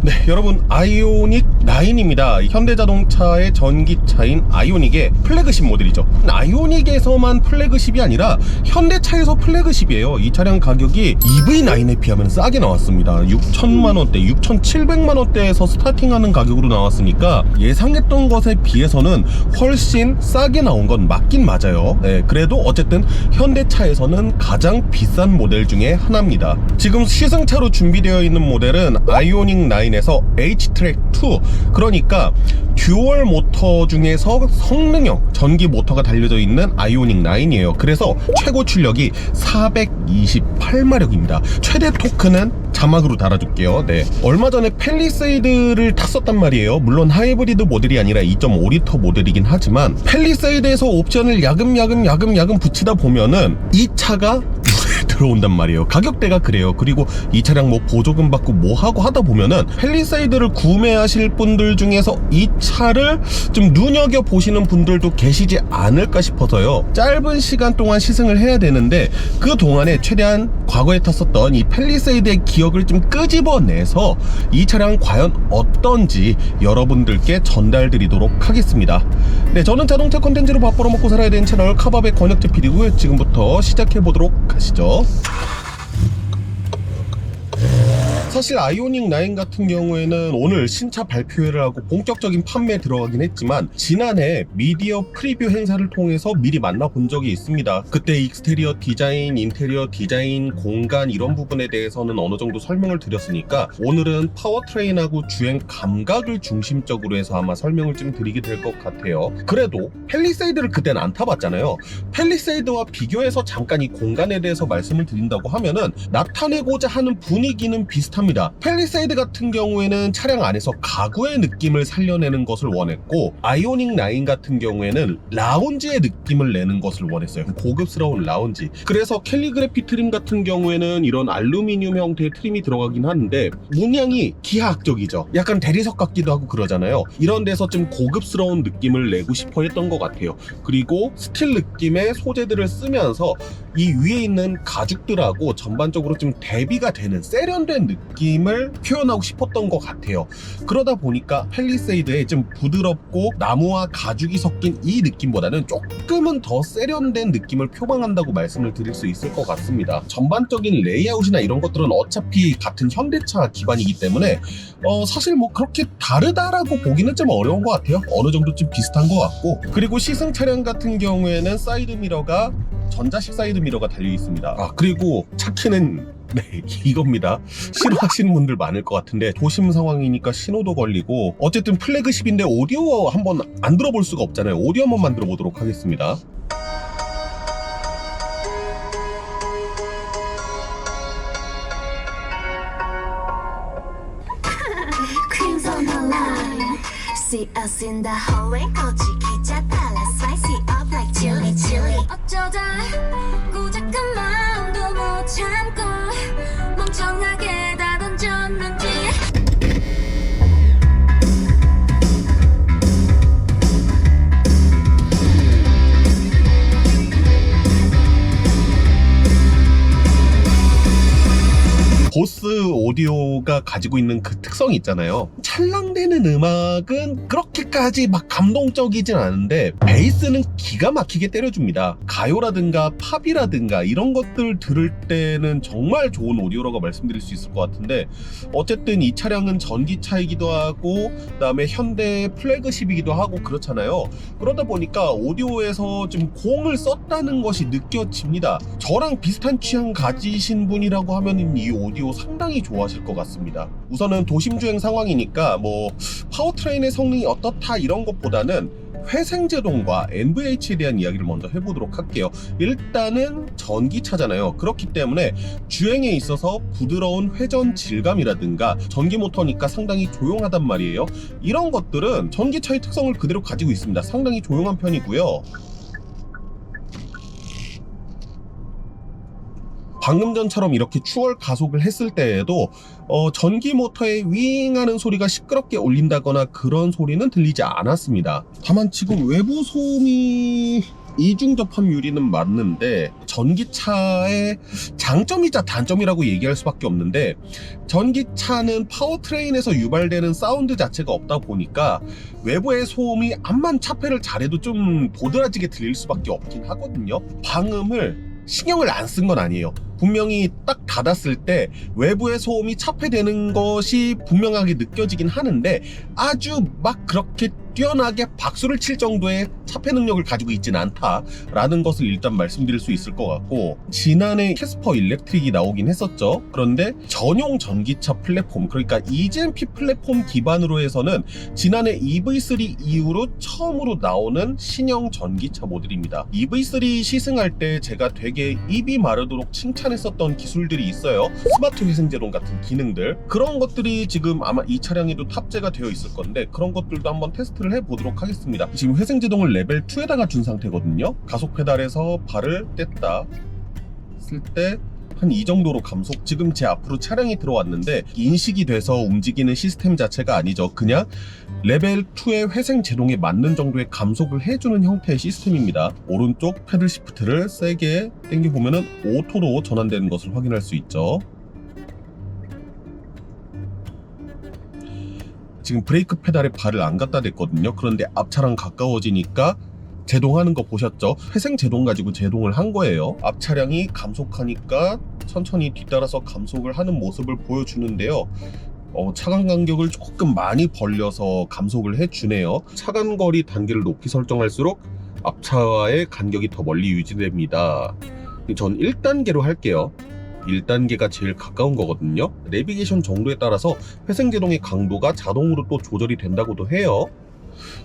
네, 여러분, 아이오닉 9입니다. 현대자동차의 전기차인 아이오닉의 플래그십 모델이죠. 아이오닉에서만 플래그십이 아니라 현대차에서 플래그십이에요. 이 차량 가격이 EV9에 비하면 싸게 나왔습니다. 6천만원대, 6,700만원대에서 스타팅하는 가격으로 나왔으니까 예상했던 것에 비해서는 훨씬 싸게 나온 건 맞긴 맞아요. 네, 그래도 어쨌든 현대차에서는 가장 비싼 모델 중에 하나입니다. 지금 시승차로 준비되어 있는 모델은 아이오닉 9에서 H-트랙2, 그러니까 듀얼 모터 중에서 성능형 전기 모터가 달려져 있는 아이오닉 9이에요. 그래서 최고 출력이 428마력입니다. 최대 토크는 자막으로 달아줄게요. 네, 얼마 전에 팰리세이드를 탔었단 말이에요. 물론 하이브리드 모델이 아니라 2.5리터 모델이긴 하지만 팰리세이드에서 옵션을 야금 붙이다 보면은 이 차가 들어온단 말이에요. 가격대가 그래요. 그리고 이 차량 뭐 보조금 받고 뭐 하고 하다 보면은 팰리세이드를 구매하실 분들 중에서 이 차를 좀 눈여겨 보시는 분들도 계시지 않을까 싶어서요. 짧은 시간 동안 시승을 해야 되는데 그 동안에 최대한 과거에 탔었던 이 팰리세이드의 기억을 좀 끄집어내서 이 차량 과연 어떤지 여러분들께 전달드리도록 하겠습니다. 네, 저는 자동차 콘텐츠로 밥 벌어먹고 살아야 되는 채널 카밥의 권혁재 PD고요. 지금부터 시작해보도록 하시죠. 사실 아이오닉 9 같은 경우에는 오늘 신차 발표회를 하고 본격적인 판매에 들어가긴 했지만 지난해 미디어 프리뷰 행사를 통해서 미리 만나본 적이 있습니다. 그때 익스테리어 디자인, 인테리어 디자인, 공간 이런 부분에 대해서는 어느 정도 설명을 드렸으니까 오늘은 파워트레인하고 주행 감각을 중심적으로 해서 아마 설명을 좀 드리게 될 것 같아요. 그래도 팰리세이드를 그때는 안 타봤잖아요. 팰리세이드와 비교해서 잠깐 이 공간에 대해서 말씀을 드린다고 하면은 나타내고자 하는 분위기는 비슷합니다. 팰리세이드 같은 경우에는 차량 안에서 가구의 느낌을 살려내는 것을 원했고 아이오닉 9 같은 경우에는 라운지의 느낌을 내는 것을 원했어요. 고급스러운 라운지. 그래서 캘리그래피 트림 같은 경우에는 이런 알루미늄 형태의 트림이 들어가긴 하는데 문양이 기하학적이죠. 약간 대리석 같기도 하고 그러잖아요. 이런 데서 좀 고급스러운 느낌을 내고 싶어 했던 것 같아요. 그리고 스틸 느낌의 소재들을 쓰면서 이 위에 있는 가죽들하고 전반적으로 좀 대비가 되는 세련된 느낌을 표현하고 싶었던 것 같아요. 그러다 보니까 팰리세이드에 좀 부드럽고 나무와 가죽이 섞인 이 느낌보다는 조금은 더 세련된 느낌을 표방한다고 말씀을 드릴 수 있을 것 같습니다. 전반적인 레이아웃이나 이런 것들은 어차피 같은 현대차 기반이기 때문에 사실 뭐 그렇게 다르다라고 보기는 좀 어려운 것 같아요. 어느 정도 좀 비슷한 것 같고, 그리고 시승 차량 같은 경우에는 사이드미러가 전자식 사이드미러가 달려 있습니다. 그리고 차 키는 이겁니다. 싫어하시는 분들 많을 것 같은데 도심 상황이니까 신호도 걸리고 어쨌든 플래그십인데 오디오 한번 안 들어볼 수가 없잖아요. 오디오 한번 만들어 보도록 하겠습니다. Queens on the line, see us in the hallway. 거지 기자 달라 spicy up like chili chili. 어쩌다 고작한 마음도 못 참고 멍청하게 다 던졌는지. 보스 오디오가 가지고 있는 그 특성이 있잖아요. 찰랑대는 음악은 그렇게까지 막 감동적이진 않은데 베이스는 기가 막히게 때려줍니다. 가요라든가 팝이라든가 이런 것들 들을 때는 정말 좋은 오디오라고 말씀드릴 수 있을 것 같은데 어쨌든 이 차량은 전기차이기도 하고 그다음에 현대 플래그십이기도 하고 그렇잖아요. 그러다 보니까 오디오에서 좀 공을 썼다는 것이 느껴집니다. 저랑 비슷한 취향 가지신 분이라고 하면 이 오디오 상당히 좋아하실 것 같습니다. 우선은 도심주행 상황이니까 뭐 파워트레인의 성능이 어떻다 이런 것보다는 회생제동과 NVH에 대한 이야기를 먼저 해보도록 할게요. 일단은 전기차잖아요. 그렇기 때문에 주행에 있어서 부드러운 회전 질감이라든가 전기모터니까 상당히 조용하단 말이에요. 이런 것들은 전기차의 특성을 그대로 가지고 있습니다. 상당히 조용한 편이고요. 방금 전처럼 이렇게 추월 가속을 했을 때에도 전기 모터의 윙 하는 소리가 시끄럽게 울린다거나 그런 소리는 들리지 않았습니다. 다만 지금 외부 소음이 이중 접합유리는 맞는데 전기차의 장점이자 단점이라고 얘기할 수밖에 없는데, 전기차는 파워트레인에서 유발되는 사운드 자체가 없다 보니까 외부의 소음이 암만 차폐를 잘해도 좀 도드라지게 들릴 수밖에 없긴 하거든요. 방음을 신경을 안 쓴 건 아니에요. 분명히 딱 닫았을 때 외부의 소음이 차폐되는 것이 분명하게 느껴지긴 하는데 아주 막 그렇게 뛰어나게 박수를 칠 정도의 차폐 능력을 가지고 있진 않다라는 것을 일단 말씀드릴 수 있을 것 같고, 지난해 캐스퍼 일렉트릭이 나오긴 했었죠. 그런데 전용 전기차 플랫폼, 그러니까 EGMP 플랫폼 기반으로 해서는 지난해 EV3 이후로 처음으로 나오는 신형 전기차 모델입니다. EV3 시승할 때 제가 되게 입이 마르도록 칭찬했었던 기술들이 있어요. 스마트 회생제동 같은 기능들, 그런 것들이 지금 아마 이 차량에도 탑재가 되어 있을 건데 그런 것들도 한번 테스트를 해보도록 하겠습니다. 지금 회생제동을 레벨 2에다가 준 상태거든요. 가속 페달에서 발을 뗐다 쓸 때 한 이 정도로 감속, 지금 제 앞으로 차량이 들어왔는데 인식이 돼서 움직이는 시스템 자체가 아니죠. 그냥 레벨 2의 회생 제동에 맞는 정도의 감속을 해주는 형태의 시스템입니다. 오른쪽 패들 시프트를 세게 당겨보면 오토로 전환되는 것을 확인할 수 있죠. 지금 브레이크 페달에 발을 안 갖다 댔거든요. 그런데 앞차랑 가까워지니까 제동하는 거 보셨죠? 회생 제동 가지고 제동을 한 거예요. 앞 차량이 감속하니까 천천히 뒤따라서 감속을 하는 모습을 보여주는데요. 차간 간격을 조금 많이 벌려서 감속을 해주네요. 차간 거리 단계를 높이 설정할수록 앞차와의 간격이 더 멀리 유지됩니다. 전 1단계로 할게요. 1단계가 제일 가까운 거거든요. 내비게이션 정도에 따라서 회생제동의 강도가 자동으로 또 조절이 된다고도 해요.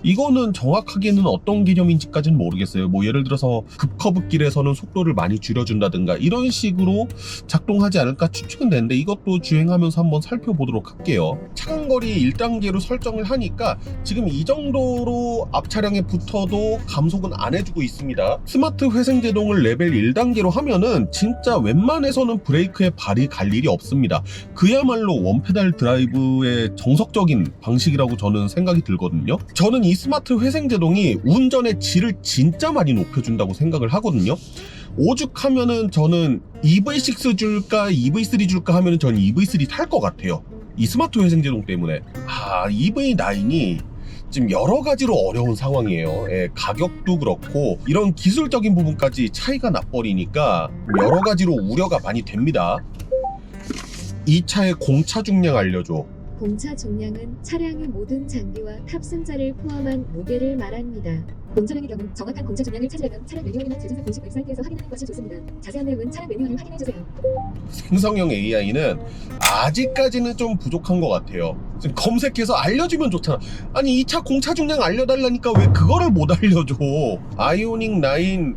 이거는 정확하게는 어떤 개념인지까지는 모르겠어요. 뭐 예를 들어서 급커브길에서는 속도를 많이 줄여준다든가 이런 식으로 작동하지 않을까 추측은 되는데, 이것도 주행하면서 한번 살펴보도록 할게요. 차간거리 1단계로 설정을 하니까 지금 이 정도로 앞 차량에 붙어도 감속은 안 해주고 있습니다. 스마트 회생제동을 레벨 1단계로 하면은 진짜 웬만해서는 브레이크에 발이 갈 일이 없습니다. 그야말로 원페달 드라이브의 정석적인 방식이라고 저는 생각이 들거든요. 저는 이 스마트 회생제동이 운전의 질을 진짜 많이 높여준다고 생각을 하거든요. 오죽하면은 저는 EV6 줄까 EV3 줄까 하면은 저는 EV3 탈 것 같아요. 이 스마트 회생제동 때문에. EV9이 지금 여러 가지로 어려운 상황이에요. 가격도 그렇고 이런 기술적인 부분까지 차이가 나버리니까 여러 가지로 우려가 많이 됩니다. 이 차의 공차 중량 알려줘. 공차 중량은 차량의 모든 장비와 탑승자를 포함한 무게를 말합니다. 운전형의 경우 정확한 공차 중량을 찾으려면 차량 매뉴얼이나 제조사 공식 웹사이트에서 확인하는 것이 좋습니다. 자세한 내용은 차량 매뉴얼을 확인해주세요. 생성형 AI는 아직까지는 좀 부족한 것 같아요. 지금 검색해서 알려주면 좋잖아. 아니 이 차 공차 중량 알려달라니까 왜 그거를 못 알려줘. 아이오닉 9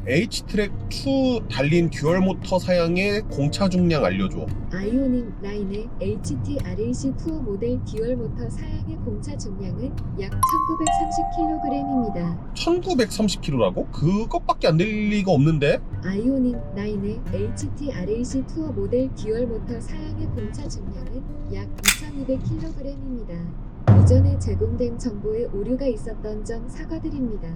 H-트랙2 달린 듀얼 모터 사양의 공차 중량 알려줘. 아이오닉 9의 HT-RAC 투어 모델 듀얼 모터 사양의 공차 중량은 약 1930kg입니다. 1930kg라고? 그것밖에 안 될 리가 없는데? 아이오닉 9의 HT-RAC 투어 모델 듀얼 모터 사양의 공차 중량은 약 2200kg입니다. 이전에 제공된 정보에 오류가 있었던 점 사과드립니다.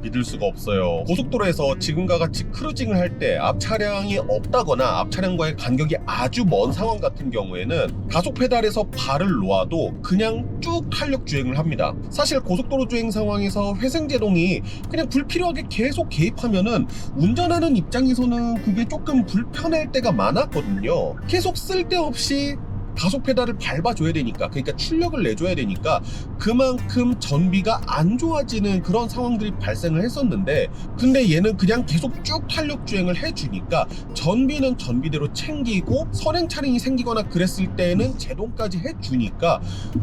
믿을 수가 없어요. 고속도로에서 지금과 같이 크루징을 할 때 앞 차량이 없다거나 앞 차량과의 간격이 아주 먼 상황 같은 경우에는 가속 페달에서 발을 놓아도 그냥 쭉 탄력 주행을 합니다. 사실 고속도로 주행 상황에서 회생제동이 그냥 불필요하게 계속 개입하면은 운전하는 입장에서는 그게 조금 불편할 때가 많았거든요. 계속 쓸데없이 가속 페달을 밟아줘야 되니까, 그러니까 출력을 내줘야 되니까 그만큼 전비가 안 좋아지는 그런 상황들이 발생을 했었는데, 근데 얘는 그냥 계속 쭉 탄력 주행을 해주니까 전비는 전비대로 챙기고 선행 차량이 생기거나 그랬을 때는 제동까지 해주니까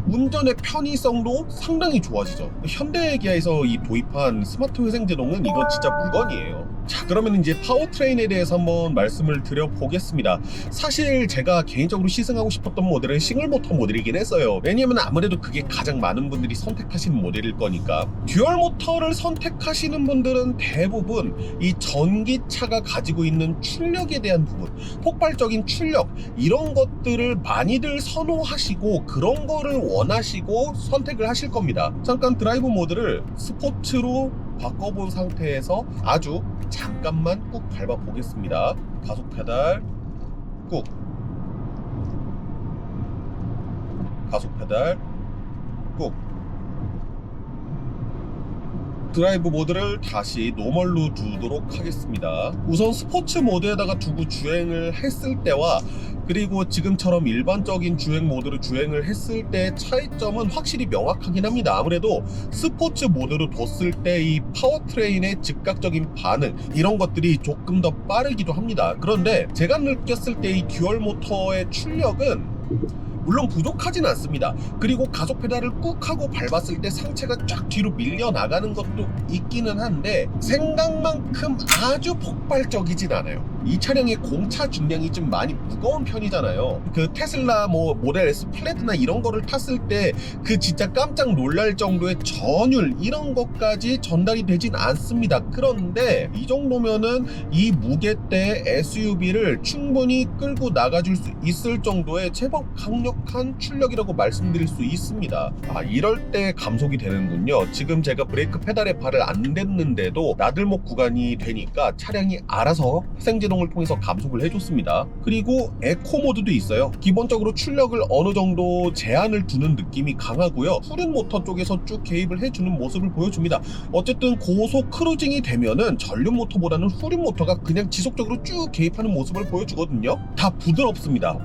운전의 편의성도 상당히 좋아지죠. 현대기아에서 이 도입한 스마트 회생제동은 이건 진짜 물건이에요. 자, 그러면 이제 파워트레인에 대해서 한번 말씀을 드려보겠습니다. 사실 제가 개인적으로 시승하고 싶었던 모델은 싱글모터 모델이긴 했어요. 왜냐면 아무래도 그게 가장 많은 분들이 선택하시는 모델일 거니까. 듀얼모터를 선택하시는 분들은 대부분 이 전기차가 가지고 있는 출력에 대한 부분, 폭발적인 출력, 이런 것들을 많이들 선호하시고 그런 거를 원하시고 선택을 하실 겁니다. 잠깐 드라이브 모드를 스포츠로 바꿔본 상태에서 아주 잠깐만 꾹 밟아 보겠습니다. 가속 페달 꾹, 가속 페달 꾹. 드라이브 모드를 다시 노멀로 두도록 하겠습니다. 우선 스포츠 모드에다가 두고 주행을 했을 때와 그리고 지금처럼 일반적인 주행 모드로 주행을 했을 때 차이점은 확실히 명확하긴 합니다. 아무래도 스포츠 모드로 뒀을 때 이 파워트레인의 즉각적인 반응 이런 것들이 조금 더 빠르기도 합니다. 그런데 제가 느꼈을 때 이 듀얼 모터의 출력은 물론 부족하진 않습니다. 그리고 가속 페달을 꾹 하고 밟았을 때 상체가 쫙 뒤로 밀려 나가는 것도 있기는 한데 생각만큼 아주 폭발적이진 않아요. 이 차량의 공차 중량이 좀 많이 무거운 편이잖아요. 그 테슬라 뭐 모델 S 플랫이나 이런 거를 탔을 때 그 진짜 깜짝 놀랄 정도의 전율 이런 것까지 전달이 되진 않습니다. 그런데 이 정도면은 이 무게대 SUV를 충분히 끌고 나가줄 수 있을 정도의 제법 강력한 출력이라고 말씀드릴 수 있습니다. 이럴 때 감속이 되는군요. 지금 제가 브레이크 페달에 발을 안 댔는데도 나들목 구간이 되니까 차량이 알아서 생제동을 통해서 감속을 해줬습니다. 그리고 에코 모드도 있어요. 기본적으로 출력을 어느 정도 제한을 두는 느낌이 강하고요. 후륜 모터 쪽에서 쭉 개입을 해주는 모습을 보여줍니다. 어쨌든 고속 크루징이 되면은 전륜 모터보다는 후륜 모터가 그냥 지속적으로 쭉 개입하는 모습을 보여주거든요. 다 부드럽습니다.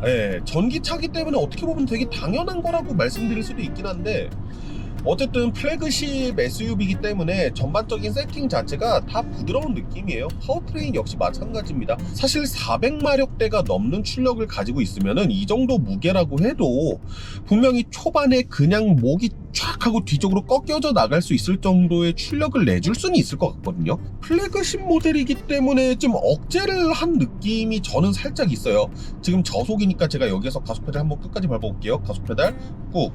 전기차기 때문에 어떻게 보면 되게 당연한 거라고 말씀드릴 수도 있긴 한데 어쨌든 플래그십 SUV이기 때문에 전반적인 세팅 자체가 다 부드러운 느낌이에요. 파워트레인 역시 마찬가지입니다. 사실 400마력대가 넘는 출력을 가지고 있으면은 이 정도 무게라고 해도 분명히 초반에 그냥 목이 쫙 하고 뒤쪽으로 꺾여져 나갈 수 있을 정도의 출력을 내줄 수는 있을 것 같거든요. 플래그십 모델이기 때문에 좀 억제를 한 느낌이 저는 살짝 있어요. 지금 저속이니까 제가 여기에서 가속 페달 한번 끝까지 밟아볼게요. 가속 페달 꾹.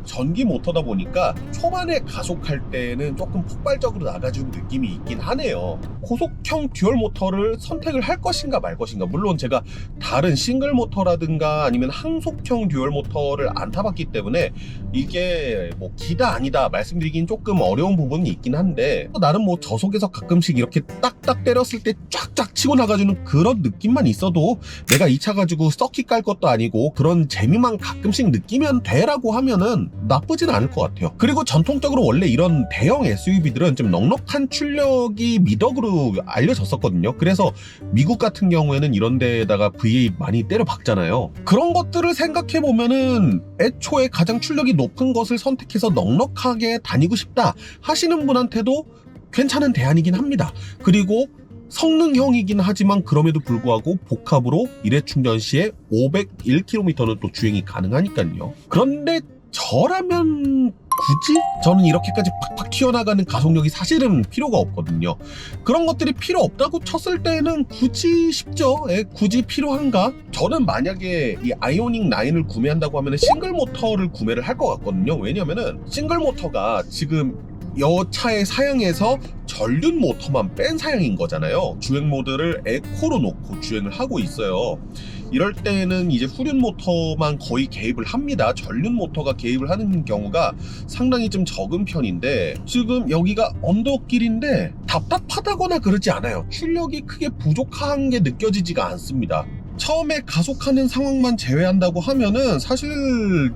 전기 모터다 보니까 초반에 가속할 때는 조금 폭발적으로 나가주는 느낌이 있긴 하네요. 고속형 듀얼 모터를 선택을 할 것인가 말 것인가, 물론 제가 다른 싱글 모터라든가 아니면 항속형 듀얼 모터를 안 타봤기 때문에 이게 뭐 기다 아니다 말씀드리긴 조금 어려운 부분이 있긴 한데 나름 뭐 저속에서 가끔씩 이렇게 딱딱 때렸을 때 쫙쫙 치고 나가주는 그런 느낌만 있어도 내가 이 차 가지고 서킷 깔 것도 아니고 그런 재미만 가끔씩 느끼면 돼라고 하면은 나쁘진 않을 것 같아요. 그리고 전통적으로 원래 이런 대형 SUV들은 좀 넉넉한 출력이 미덕으로 알려졌었거든요. 그래서 미국 같은 경우에는 이런 데에다가 V8 많이 때려 박잖아요. 그런 것들을 생각해 보면은 애초에 가장 출력이 높은 것을 선택해서 넉넉하게 다니고 싶다 하시는 분한테도 괜찮은 대안이긴 합니다. 그리고 성능형이긴 하지만 그럼에도 불구하고 복합으로 일회 충전 시에 501km는 또 주행이 가능하니까요. 그런데 저라면 굳이 저는 이렇게까지 팍팍 튀어나가는 가속력이 사실은 필요가 없거든요. 그런 것들이 필요 없다고 쳤을 때는 굳이 싶죠. 굳이 필요한가? 저는 만약에 이 아이오닉 9을 구매한다고 하면 싱글 모터를 구매를 할 것 같거든요. 왜냐면은 싱글 모터가 지금 이 차의 사양에서 전륜 모터만 뺀 사양인 거잖아요. 주행 모드를 에코로 놓고 주행을 하고 있어요. 이럴 때는 이제 후륜 모터만 거의 개입을 합니다. 전륜 모터가 개입을 하는 경우가 상당히 좀 적은 편인데 지금 여기가 언덕길인데 답답하다거나 그러지 않아요. 출력이 크게 부족한 게 느껴지지가 않습니다. 처음에 가속하는 상황만 제외한다고 하면은 사실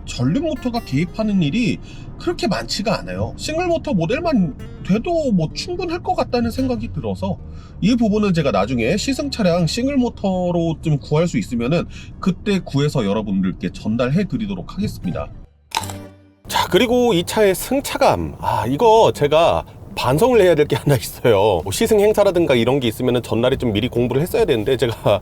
전륜 모터가 개입하는 일이 그렇게 많지가 않아요. 싱글 모터 모델만 돼도 뭐 충분할 것 같다는 생각이 들어서 이 부분은 제가 나중에 시승 차량 싱글 모터로 좀 구할 수 있으면은 그때 구해서 여러분들께 전달해 드리도록 하겠습니다. 자, 그리고 이 차의 승차감, 이거 제가 반성을 해야 될 게 하나 있어요. 뭐 시승 행사라든가 이런 게 있으면 전날에 좀 미리 공부를 했어야 되는데 제가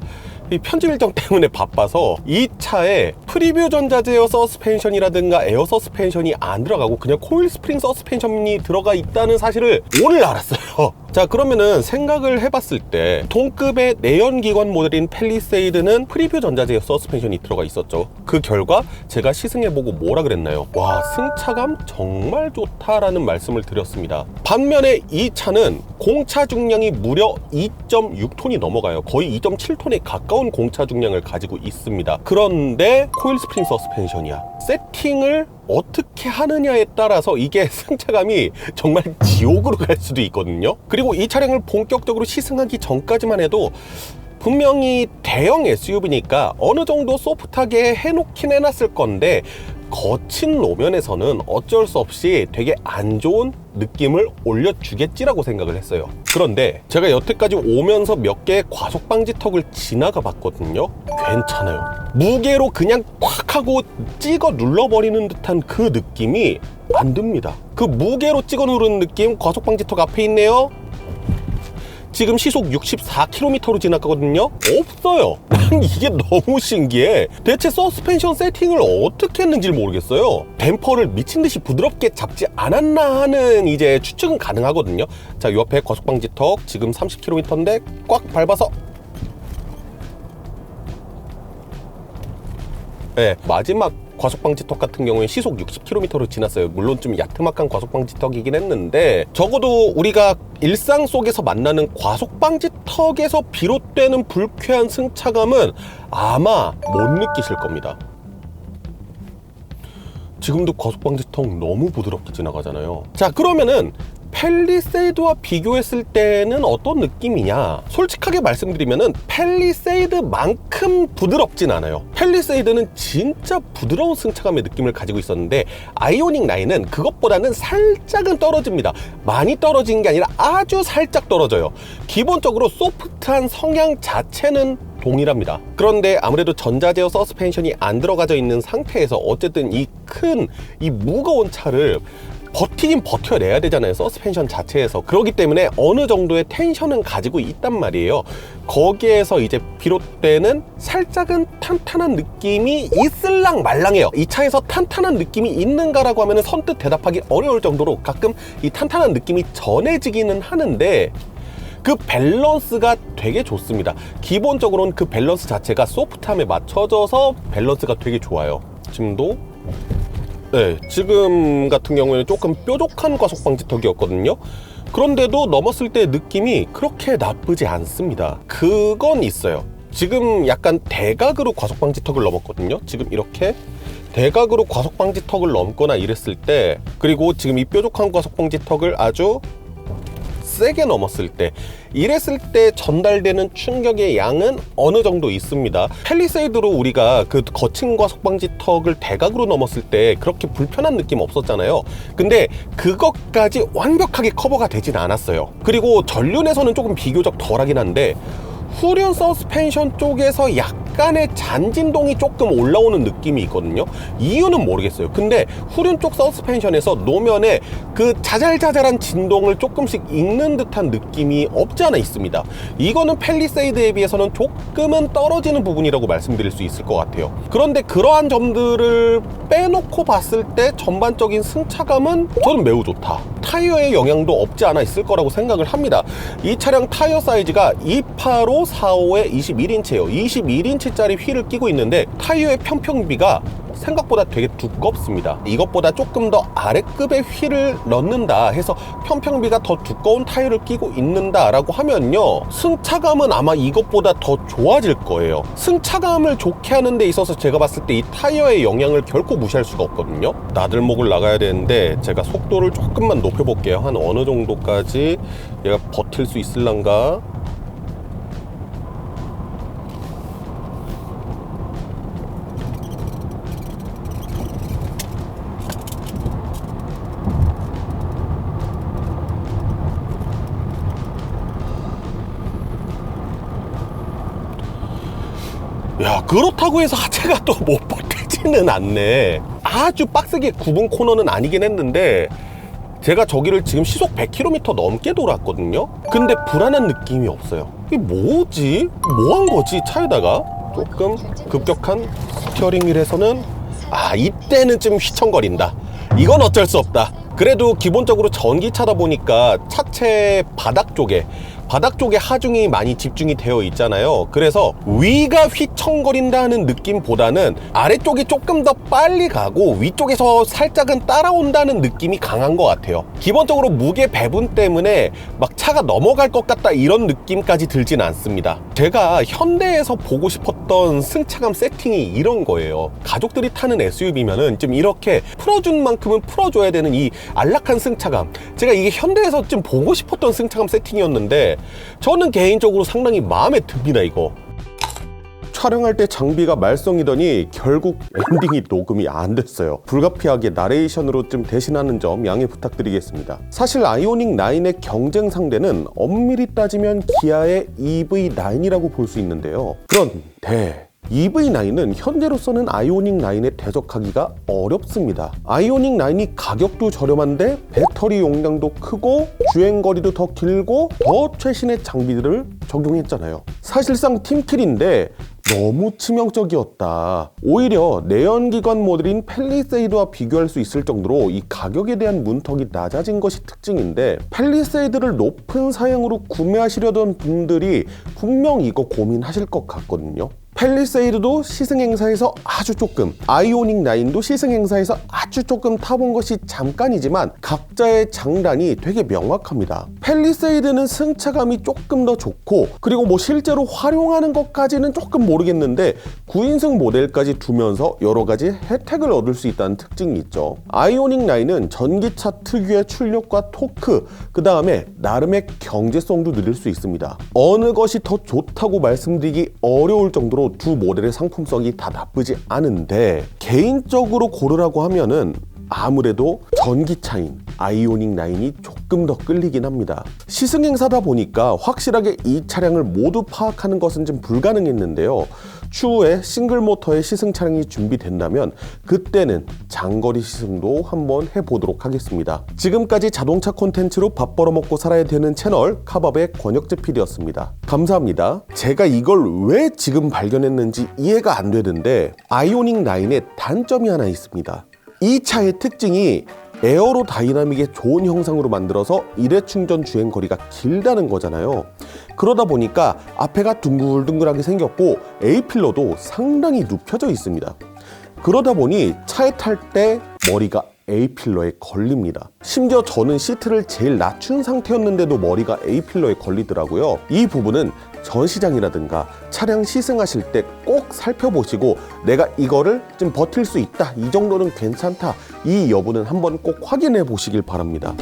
이 편집 일정 때문에 바빠서 이 차에 프리뷰 전자제어 서스펜션이라든가 에어 서스펜션이 안 들어가고 그냥 코일 스프링 서스펜션이 들어가 있다는 사실을 오늘 알았어요. 자, 그러면은 생각을 해봤을 때 동급의 내연기관 모델인 팰리세이드는 프리뷰 전자제어 서스펜션이 들어가 있었죠. 그 결과 제가 시승해보고 뭐라 그랬나요? 와, 승차감 정말 좋다라는 말씀을 드렸습니다. 반면에 이 차는 공차 중량이 무려 2.6톤이 넘어가요. 거의 2.7톤에 가까운 공차 중량을 가지고 있습니다. 그런데 코일 스프링 서스펜션이야. 세팅을 어떻게 하느냐에 따라서 이게 승차감이 정말 지옥으로 갈 수도 있거든요. 그리고 이 차량을 본격적으로 시승하기 전까지만 해도 분명히 대형 SUV니까 어느 정도 소프트하게 해놓긴 해놨을 건데 거친 노면에서는 어쩔 수 없이 되게 안 좋은 느낌을 올려주겠지라고 생각을 했어요. 그런데 제가 여태까지 오면서 몇 개의 과속 방지턱을 지나가 봤거든요. 괜찮아요. 무게로 그냥 꽉 하고 찍어 눌러버리는 듯한 그 느낌이 안 듭니다. 그 무게로 찍어 누르는 느낌, 과속 방지턱 앞에 있네요. 지금 시속 64km로 지나가거든요. 없어요. 난 이게 너무 신기해. 대체 서스펜션 세팅을 어떻게 했는지 모르겠어요. 댐퍼를 미친듯이 부드럽게 잡지 않았나 하는 이제 추측은 가능하거든요. 자, 이 옆에 과속방지턱 지금 30km인데 꽉 밟아서 네, 마지막 과속방지턱 같은 경우에 시속 60km로 지났어요. 물론 좀 야트막한 과속방지턱이긴 했는데 적어도 우리가 일상 속에서 만나는 과속방지턱에서 비롯되는 불쾌한 승차감은 아마 못 느끼실 겁니다. 지금도 과속방지턱 너무 부드럽게 지나가잖아요. 자, 그러면은 팰리세이드와 비교했을 때는 어떤 느낌이냐? 솔직하게 말씀드리면은 팰리세이드만큼 부드럽진 않아요. 팰리세이드는 진짜 부드러운 승차감의 느낌을 가지고 있었는데 아이오닉 9은 그것보다는 살짝은 떨어집니다. 많이 떨어진 게 아니라 아주 살짝 떨어져요. 기본적으로 소프트한 성향 자체는 동일합니다. 그런데 아무래도 전자제어 서스펜션이 안 들어가져 있는 상태에서 어쨌든 이 무거운 차를 버티긴 버텨내야 되잖아요. 서스펜션 자체에서. 그렇기 때문에 어느 정도의 텐션은 가지고 있단 말이에요. 거기에서 이제 비롯되는 살짝은 탄탄한 느낌이 있을랑 말랑해요. 이 차에서 탄탄한 느낌이 있는가라고 하면 선뜻 대답하기 어려울 정도로 가끔 이 탄탄한 느낌이 전해지기는 하는데 그 밸런스가 되게 좋습니다. 기본적으로는 그 밸런스 자체가 소프트함에 맞춰져서 밸런스가 되게 좋아요. 지금도 네, 지금 같은 경우에는 조금 뾰족한 과속방지턱이었거든요. 그런데도 넘었을 때 느낌이 그렇게 나쁘지 않습니다. 그건 있어요. 지금 약간 대각으로 과속방지턱을 넘었거든요. 지금 이렇게 대각으로 과속방지턱을 넘거나 이랬을 때, 그리고 지금 이 뾰족한 과속방지턱을 아주 세게 넘었을 때, 이랬을 때 전달되는 충격의 양은 어느 정도 있습니다. 팰리세이드로 우리가 그 거친 과속방지턱을 대각으로 넘었을 때 그렇게 불편한 느낌 없었잖아요. 근데 그것까지 완벽하게 커버가 되진 않았어요. 그리고 전륜에서는 조금 비교적 덜하긴 한데 후륜 서스펜션 쪽에서 약간의 잔진동이 조금 올라오는 느낌이 있거든요. 이유는 모르겠어요. 근데 후륜 쪽 서스펜션에서 노면에 그 자잘자잘한 진동을 조금씩 읽는 듯한 느낌이 없지 않아 있습니다. 이거는 팰리세이드에 비해서는 조금은 떨어지는 부분이라고 말씀드릴 수 있을 것 같아요. 그런데 그러한 점들을 빼놓고 봤을 때 전반적인 승차감은 저는 매우 좋다. 타이어의 영향도 없지 않아 있을 거라고 생각을 합니다. 이 차량 타이어 사이즈가 285, 45에 21인치예요. 21인치짜리 휠을 끼고 있는데 타이어의 평평비가 생각보다 되게 두껍습니다. 이것보다 조금 더 아래급의 휠을 넣는다 해서 평평비가 더 두꺼운 타이어를 끼고 있는다 라고 하면요, 승차감은 아마 이것보다 더 좋아질 거예요. 승차감을 좋게 하는 데 있어서 제가 봤을 때 이 타이어의 영향을 결코 무시할 수가 없거든요. 나들목을 나가야 되는데 제가 속도를 조금만 높여볼게요. 한 어느 정도까지 얘가 버틸 수 있을란가. 야, 그렇다고 해서 하체가 또 못 버티지는 않네. 아주 빡세게 굽은 코너는 아니긴 했는데 제가 저기를 지금 시속 100km 넘게 돌았거든요. 근데 불안한 느낌이 없어요. 이게 뭐지? 뭐 한 거지 차에다가? 조금 급격한 스티어링 휠에서는 이때는 좀 휘청거린다. 이건 어쩔 수 없다. 그래도 기본적으로 전기차다 보니까 차체 바닥 쪽에 바닥 쪽에 하중이 많이 집중이 되어 있잖아요. 그래서 위가 휘청거린다는 느낌보다는 아래쪽이 조금 더 빨리 가고 위쪽에서 살짝은 따라온다는 느낌이 강한 것 같아요. 기본적으로 무게 배분 때문에 막 차가 넘어갈 것 같다 이런 느낌까지 들진 않습니다. 제가 현대에서 보고 싶었던 승차감 세팅이 이런 거예요. 가족들이 타는 SUV면은 좀 이렇게 풀어준 만큼은 풀어줘야 되는 이 안락한 승차감, 제가 이게 현대에서 좀 보고 싶었던 승차감 세팅이었는데 저는 개인적으로 상당히 마음에 듭니다. 이거 촬영할 때 장비가 말썽이더니 결국 엔딩이 녹음이 안 됐어요. 불가피하게 나레이션으로 좀 대신하는 점 양해 부탁드리겠습니다. 사실 아이오닉 9의 경쟁 상대는 엄밀히 따지면 기아의 EV9이라고 볼 수 있는데요. 그런데 EV9은 현재로서는 아이오닉 9에 대적하기가 어렵습니다. 아이오닉 9이 가격도 저렴한데 배터리 용량도 크고 주행거리도 더 길고 더 최신의 장비들을 적용했잖아요. 사실상 팀킬인데 너무 치명적이었다. 오히려 내연기관 모델인 팰리세이드와 비교할 수 있을 정도로 이 가격에 대한 문턱이 낮아진 것이 특징인데, 팰리세이드를 높은 사양으로 구매하시려던 분들이 분명 이거 고민하실 것 같거든요. 팰리세이드도 시승행사에서 아주 조금, 아이오닉 9도 시승행사에서 아주 조금 타본 것이 잠깐이지만 각자의 장단이 되게 명확합니다. 팰리세이드는 승차감이 조금 더 좋고, 그리고 뭐 실제로 활용하는 것까지는 조금 모르겠는데 9인승 모델까지 두면서 여러 가지 혜택을 얻을 수 있다는 특징이 있죠. 아이오닉 9은 전기차 특유의 출력과 토크, 그 다음에 나름의 경제성도 누릴 수 있습니다. 어느 것이 더 좋다고 말씀드리기 어려울 정도로 두 모델의 상품성이 다 나쁘지 않은데, 개인적으로 고르라고 하면은 아무래도 전기차인 아이오닉 9이 조금 더 끌리긴 합니다. 시승행사다 보니까 확실하게 이 차량을 모두 파악하는 것은 좀 불가능했는데요. 추후에 싱글 모터의 시승 차량이 준비된다면 그때는 장거리 시승도 한번 해보도록 하겠습니다. 지금까지 자동차 콘텐츠로 밥 벌어먹고 살아야 되는 채널 카밥의 권혁재 PD였습니다. 감사합니다. 제가 이걸 왜 지금 발견했는지 이해가 안 되는데, 아이오닉 9의 단점이 하나 있습니다. 이 차의 특징이 에어로 다이나믹의 좋은 형상으로 만들어서 일회 충전 주행 거리가 길다는 거잖아요. 그러다 보니까 앞에가 둥글둥글하게 생겼고 A필러도 상당히 눕혀져 있습니다. 그러다 보니 차에 탈 때 머리가 A필러에 걸립니다. 심지어 저는 시트를 제일 낮춘 상태였는데도 머리가 A필러에 걸리더라고요. 이 부분은 전시장이라든가 차량 시승하실 때 꼭 살펴보시고, 내가 이거를 좀 버틸 수 있다, 이 정도는 괜찮다, 이 여부는 한번 꼭 확인해 보시길 바랍니다.